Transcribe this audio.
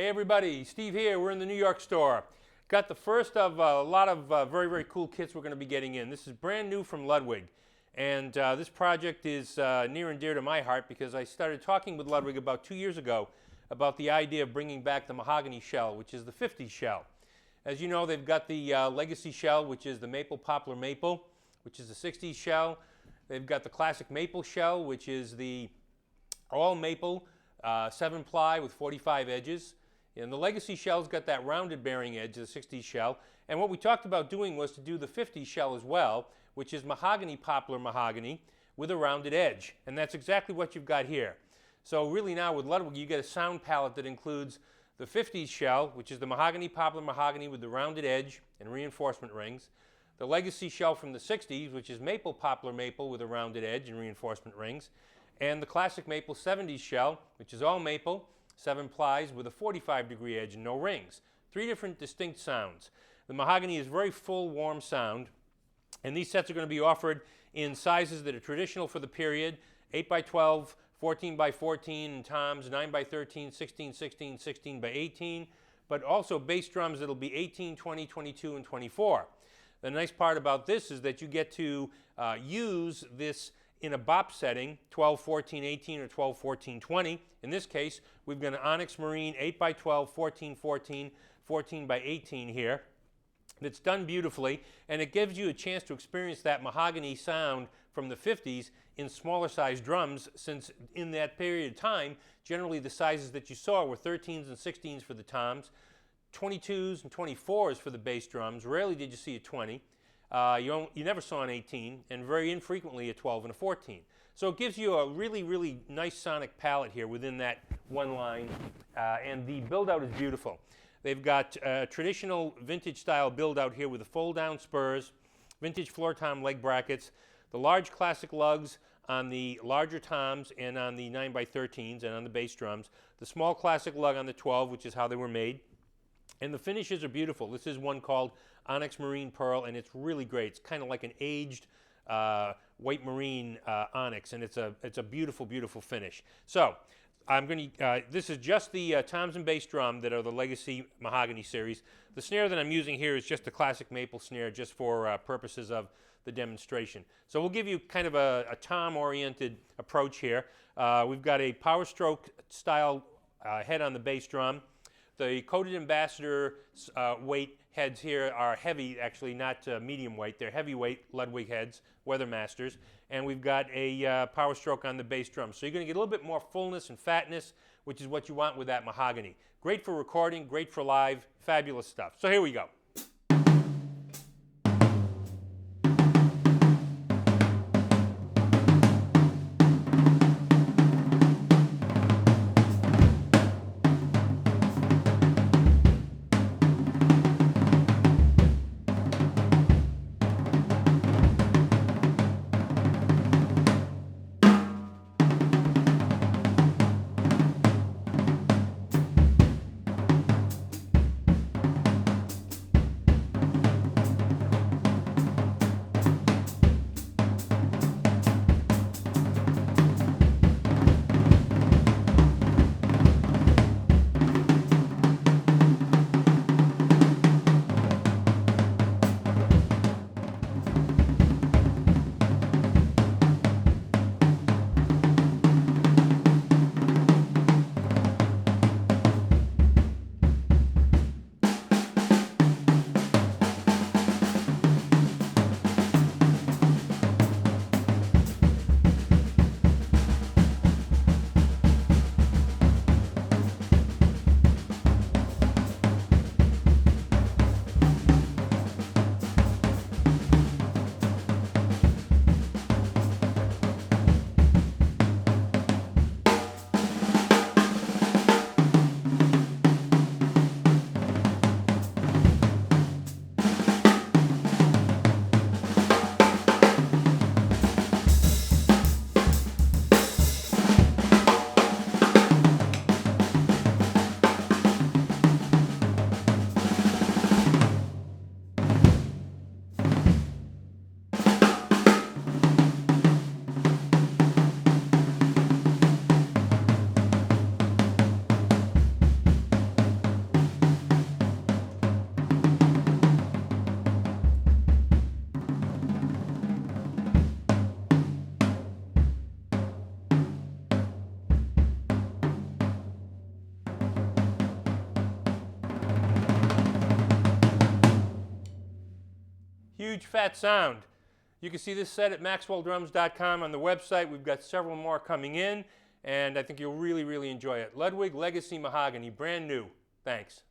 Hey everybody, Steve here. We're in the New York store. Got the first of a lot of very, very cool kits we're going to be getting in. This is brand new from Ludwig. And this project is near and dear to my heart because I started talking with Ludwig about 2 years ago about the idea of bringing back the Mahogany shell, which is the 50s shell. As you know, they've got the legacy shell, which is the maple, poplar, maple, which is the 60s shell. They've got the classic maple shell, which is the all maple, 7-ply with 45 edges. And the legacy shell's got that rounded bearing edge, the 60s shell. And what we talked about doing was to do the 50s shell as well, which is mahogany, poplar, mahogany with a rounded edge. And that's exactly what you've got here. So really now with Ludwig, you get a sound palette that includes the 50s shell, which is the mahogany, poplar, mahogany with the rounded edge and reinforcement rings. The legacy shell from the 60s, which is maple, poplar, maple with a rounded edge and reinforcement rings. And the classic maple 70s shell, which is all maple, 7 plies with a 45-degree edge and no rings. 3 different distinct sounds. The mahogany is very full, warm sound, and these sets are going to be offered in sizes that are traditional for the period, 8x12, 14x14 in toms, 9x13, 16x16, 16x18, but also bass drums that'll be 18, 20, 22, and 24. The nice part about this is that you get to use this in a bop setting, 12, 14, 18, or 12, 14, 20. In this case, we've got an onyx marine 8x12, 14, 14, 14x18 here. That's done beautifully, and it gives you a chance to experience that mahogany sound from the 50s in smaller size drums, since in that period of time, generally the sizes that you saw were 13s and 16s for the toms, 22s and 24s for the bass drums. Rarely did you see a 20. You never saw an 18, and very infrequently a 12 and a 14. So it gives you a really, really nice sonic palette here within that one line, and the build-out is beautiful. They've got traditional vintage style build-out here with the fold-down spurs, vintage floor tom leg brackets, the large classic lugs on the larger toms and on the 9x13s and on the bass drums, the small classic lug on the 12, which is how they were made. And the finishes are beautiful. This is one called Onyx Marine Pearl, and it's really great. It's kind of like an aged white marine onyx, and it's a beautiful, beautiful finish. So this is just the toms and bass drum that are the Legacy Mahogany series. The snare that I'm using here is just the classic maple snare, just for purposes of the demonstration. So we'll give you kind of a tom-oriented approach here. We've got a power stroke style head on the bass drum. The coated ambassador weight heads here are heavy, actually not medium weight. They're heavyweight Ludwig heads, Weathermasters. And we've got a power stroke on the bass drum. So you're going to get a little bit more fullness and fatness, which is what you want with that mahogany. Great for recording, great for live, fabulous stuff. So here we go. huge fat sound. You can see this set at maxwelldrums.com on the website. We've got several more coming in, and I think you'll really, really enjoy it. Ludwig Legacy Mahogany, brand new. Thanks.